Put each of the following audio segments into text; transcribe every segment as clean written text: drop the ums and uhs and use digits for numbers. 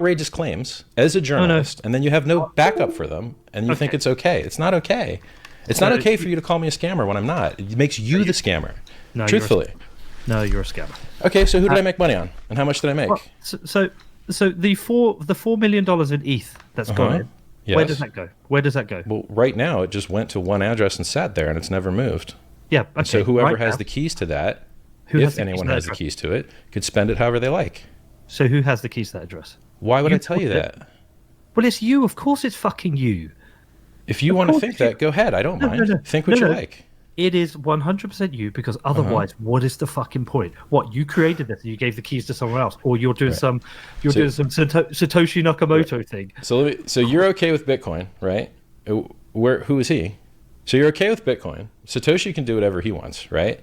outrageous claims as a journalist, and then you have no backup for them, and you think it's okay. It's not okay. It's not okay for you to call me a scammer when I'm not. It makes you the scammer. No, truthfully. You're a scammer. Okay, so who did I make money on, and how much did I make? Well, so the $4 million in ETH that's gone in. Yes. Where does that go? Where does that go? Well, right now it just went to one address and sat there, and it's never moved. Yeah. Okay. So whoever has the keys to that, if anyone has the keys to it, could spend it however they like. So who has the keys to that address? Why would I tell you that? Well, it's you. Of course, it's fucking you. If you want to think that, go ahead. I don't mind. Think what you like. It is 100% you, because otherwise, what is the fucking point? What, you created this and you gave the keys to someone else, or you're doing some Satoshi Nakamoto thing? So you're okay with Bitcoin, right? Who is he? So you're okay with Bitcoin. Satoshi can do whatever he wants, right?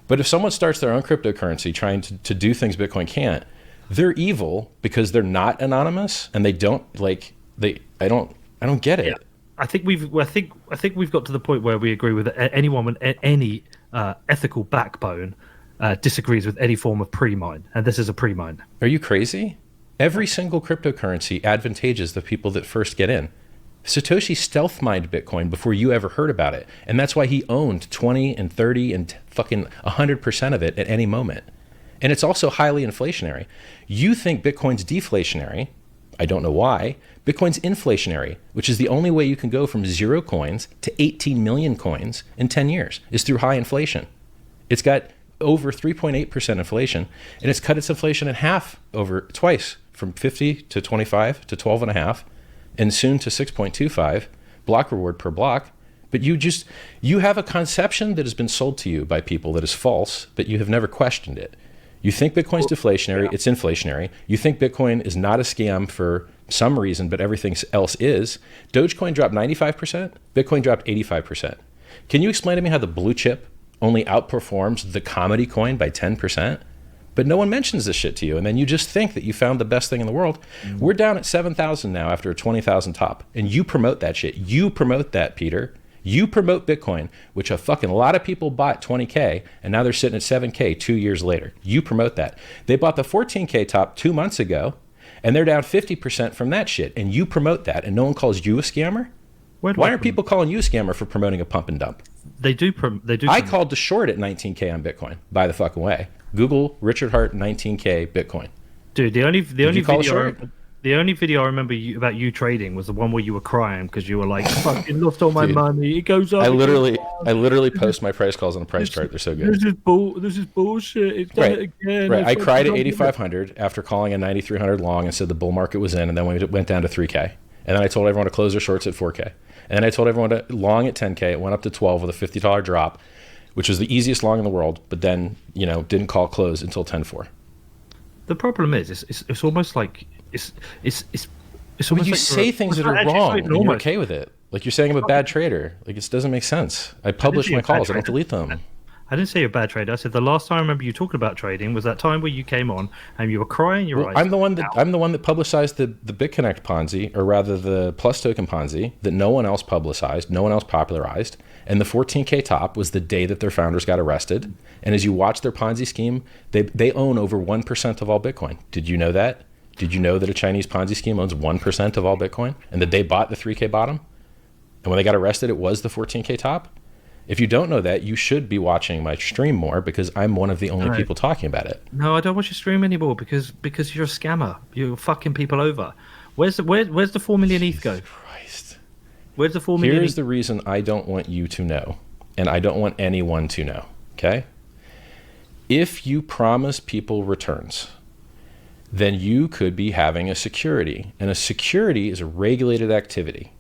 But if someone starts their own cryptocurrency trying to do things Bitcoin can't, they're evil because they're not anonymous, and they don't I don't get it. Yeah. I think we've got to the point where we agree with anyone with any ethical backbone disagrees with any form of pre-mine, and this is a pre-mine. Are you crazy? Every single cryptocurrency advantages the people that first get in. Satoshi stealth mined Bitcoin before you ever heard about it, and that's why he owned 20 and 30 and fucking 100% of it at any moment. And it's also highly inflationary. You think Bitcoin's deflationary. I don't know why. Bitcoin's inflationary, which is the only way you can go from 0 coins to 18 million coins in 10 years, is through high inflation. It's got over 3.8% inflation, and it's cut its inflation in half twice, from 50 to 25 to 12.5, and soon to 6.25 block reward per block. But you have a conception that has been sold to you by people that is false, but you have never questioned it. You think Bitcoin's deflationary, it's inflationary. You think Bitcoin is not a scam for some reason, but everything else is. Dogecoin dropped 95%, Bitcoin dropped 85%. Can you explain to me how the blue chip only outperforms the comedy coin by 10%? But no one mentions this shit to you, and then you just think that you found the best thing in the world. Mm-hmm. We're down at 7,000 now after a 20,000 top, and you promote that shit. You promote that, Peter. You promote Bitcoin, which a fucking lot of people bought 20K, and now they're sitting at 7K 2 years later. You promote that. They bought the 14K top 2 months ago, and they're down 50% from that shit, and you promote that, and no one calls you a scammer? Why aren't people calling you a scammer for promoting a pump and dump? They do. I called to short at 19K on Bitcoin, by the fucking way. Google Richard Hart 19K Bitcoin. Dude, the only video I remember about you trading was the one where you were crying because you were like, "Fucking lost all my money. It goes up." I literally post my price calls on a price chart. They're so good. This is bullshit. It's done it again. Right. I cried at 8,500 after calling a 9,300 long and said the bull market was in, and then we went down to 3K. And then I told everyone to close their shorts at 4K. And then I told everyone to long at 10K. It went up to 12 with a $50 drop, which was the easiest long in the world. But then didn't call close until 10.4. The problem is, it's almost like it's almost when you like say things that are wrong and you're okay with it. Like you're saying I'm a bad trader. Like it doesn't make sense. I publish my calls. I don't delete them. I didn't say you're a bad trader. I said the last time I remember you talking about trading was that time where you came on and you were crying your eyes. I'm the one that publicized the BitConnect Ponzi, or rather the Plus token Ponzi, that no one else publicized, no one else popularized. And the 14K top was the day that their founders got arrested. And as you watch their Ponzi scheme, they own over 1% of all Bitcoin. Did you know that? Did you know that a Chinese Ponzi scheme owns 1% of all Bitcoin, and that they bought the 3K bottom? And when they got arrested, it was the 14K top? If you don't know that, you should be watching my stream more, because I'm one of the only people talking about it. No, I don't watch your stream anymore because you're a scammer. You're fucking people over. Where's the 4 million ETH go? Christ. Where's the 4 million? Here's the reason I don't want you to know, and I don't want anyone to know, okay? If you promise people returns, then you could be having a security, and a security is a regulated activity.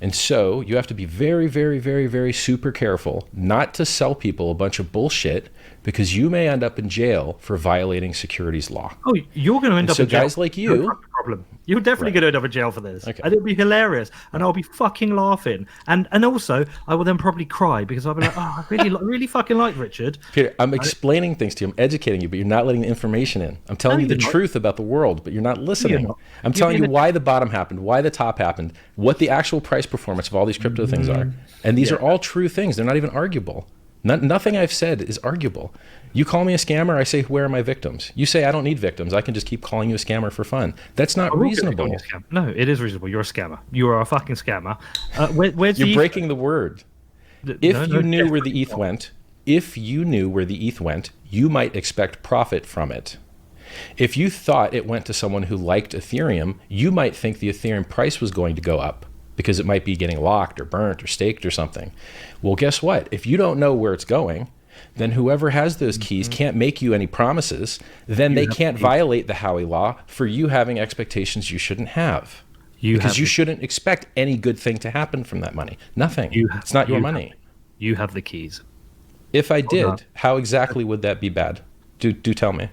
And so you have to be very, very, very, very super careful not to sell people a bunch of bullshit, because you may end up in jail for violating securities law. Oh, you're going to end up in jail. So guys like you... problem. You're definitely going to end up in jail for this. Okay. And it'll be hilarious. And I'll be fucking laughing. And also, I will then probably cry, because I'll be like, oh, I really fucking like Richard. Peter, I'm explaining things to you. I'm educating you, but you're not letting the information in. I'm telling you the truth about the world, but you're not listening. I'm telling you why the bottom happened, why the top happened, what the actual price performance of all these crypto things are. And these are all true things. They're not even arguable. Nothing I've said is arguable. You call me a scammer, I say, where are my victims? You say, I don't need victims. I can just keep calling you a scammer for fun. That's not reasonable. No, it is reasonable. You're a scammer. You are a fucking scammer. Where's You're breaking the word. If you knew where the ETH went, you might expect profit from it. If you thought it went to someone who liked Ethereum, you might think the Ethereum price was going to go up because it might be getting locked or burnt or staked or something. Well, guess what? If you don't know where it's going, then whoever has those keys can't make you any promises. Then they can't violate the Howey Law for you having expectations you shouldn't have. Because you shouldn't expect any good thing to happen from that money. Nothing. It's not your money. You have the keys. If I did, how exactly would that be bad? Do tell me.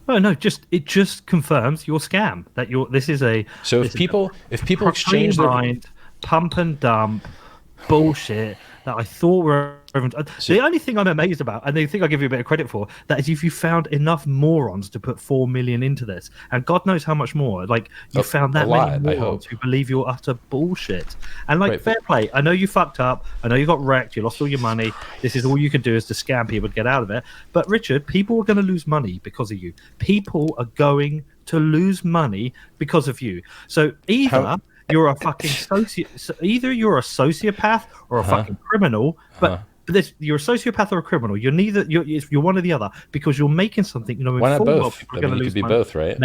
Oh no, it just confirms your scam that this is a. So if people exchange their pump and dump bullshit that I thought were. The only thing I'm amazed about, and the thing I give you a bit of credit for, that is if you found enough morons to put 4 million into this, and God knows how much more. Like you found that many morons who believe you're utter bullshit. And fair play. I know you fucked up. I know you got wrecked. You lost all your money. This is all you can do is to scam people to get out of it. But Richard, people are going to lose money because of you. People are going to lose money because of you. So either. You're a fucking either you're a sociopath or a fucking criminal, but you're a sociopath or a criminal. You're neither. You're one or the other because you're making something. Why not both? People are going to lose money. Both, right?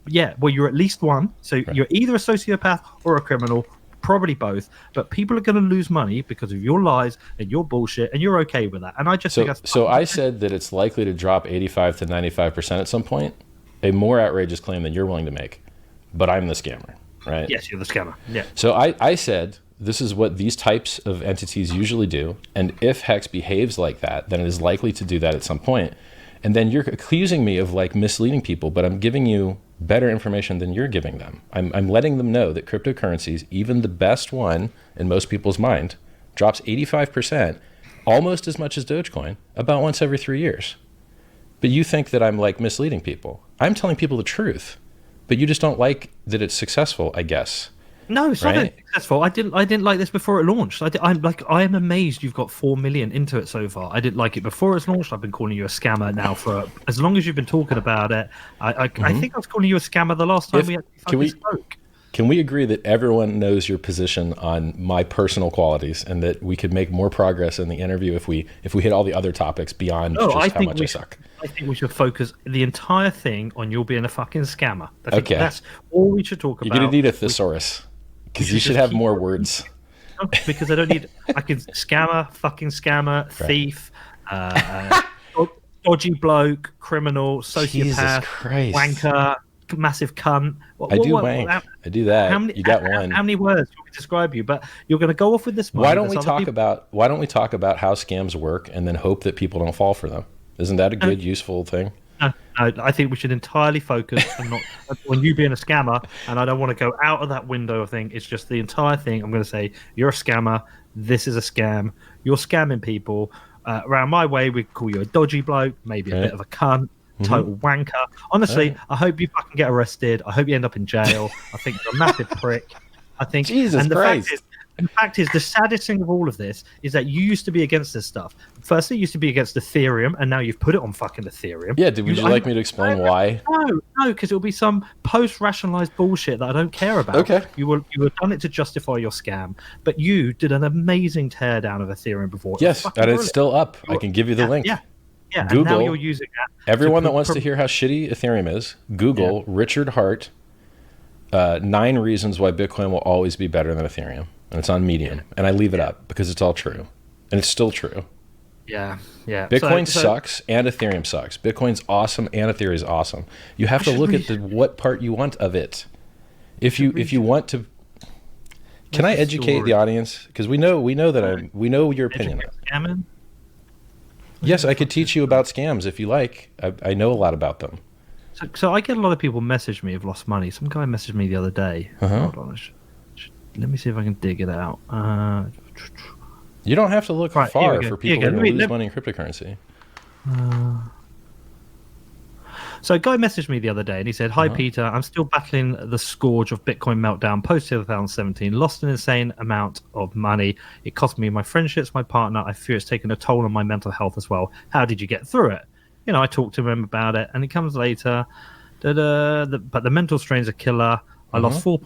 Yeah. Well, you're at least one. So you're either a sociopath or a criminal. Probably both. But people are going to lose money because of your lies and your bullshit, and you're okay with that. And I just think that's so. I said that it's likely to drop 85 to 95% at some point. A more outrageous claim than you're willing to make, but I'm the scammer. Right? Yes, you're the scammer. Yeah. So I said this is what these types of entities usually do, and if Hex behaves like that, then it is likely to do that at some point. And then you're accusing me of misleading people, but I'm giving you better information than you're giving them. I'm letting them know that cryptocurrencies, even the best one in most people's mind, drops 85%, almost as much as Dogecoin, about once every 3 years. But you think that I'm misleading people. I'm telling people the truth. But you just don't like that it's successful, I guess. No, it's not successful. I didn't like this before it launched. I am amazed you've got 4 million into it so far. I didn't like it before it's launched. I've been calling you a scammer now for as long as you've been talking about it. I think I was calling you a scammer the last time we actually spoke. Can we agree that everyone knows your position on my personal qualities, and that we could make more progress in the interview if we hit all the other topics beyond how much I suck? I think we should focus the entire thing on you being a fucking scammer. That's all we should talk about. You're going to need a thesaurus, because you should have more words. No, because I don't need... I can scammer, fucking scammer, thief, dodgy bloke, criminal, sociopath, wanker, massive cunt. I do wank. I do that. You got one. How many words do we describe you? But you're going to go off with this one. Why don't we talk about how scams work and then hope that people don't fall for them? Isn't that a good, useful thing? No, I think we should entirely focus on you being a scammer, and I don't want to go out of that window thing. It's just the entire thing. I'm going to say, you're a scammer. This is a scam. You're scamming people. Around my way, we call you a dodgy bloke, maybe a bit of a cunt, total wanker. Honestly, I hope you fucking get arrested. I hope you end up in jail. I think you're a massive prick. I think... Jesus Christ. The fact is, the saddest thing of all of this is that you used to be against this stuff. Firstly, you used to be against Ethereum, and now you've put it on fucking Ethereum. Yeah, would you like me to explain why? No, because it'll be some post-rationalized bullshit that I don't care about. Okay. You will done it to justify your scam, but you did an amazing teardown of Ethereum before. Yes, and it's still up. I can give you the link. Yeah. Google. And now you're using that. Everyone that wants to hear how shitty Ethereum is, Google Richard Hart, 9 reasons why Bitcoin will always be better than Ethereum. And it's on Medium, and I leave it up because it's all true, and it's still true. Yeah. Bitcoin sucks, and Ethereum sucks. Bitcoin's awesome, and Ethereum is awesome. You have to look at what part you want of it. If you want to, can I educate the audience? Because we know your opinion. Scamming? Yes, I could teach you about scams if you like. I know a lot about them. So I get a lot of people message me who've lost money. Some guy messaged me the other day. Hold on. Let me see if I can dig it out. You don't have to look far for people who lose money in cryptocurrency. So a guy messaged me the other day and he said, "Hi Peter, I'm still battling the scourge of Bitcoin meltdown post 2017. Lost an insane amount of money. It cost me my friendships, my partner. I fear it's taken a toll on my mental health as well. How did you get through it?" I talked to him about it, and he comes later. But the mental strain's a killer. I lost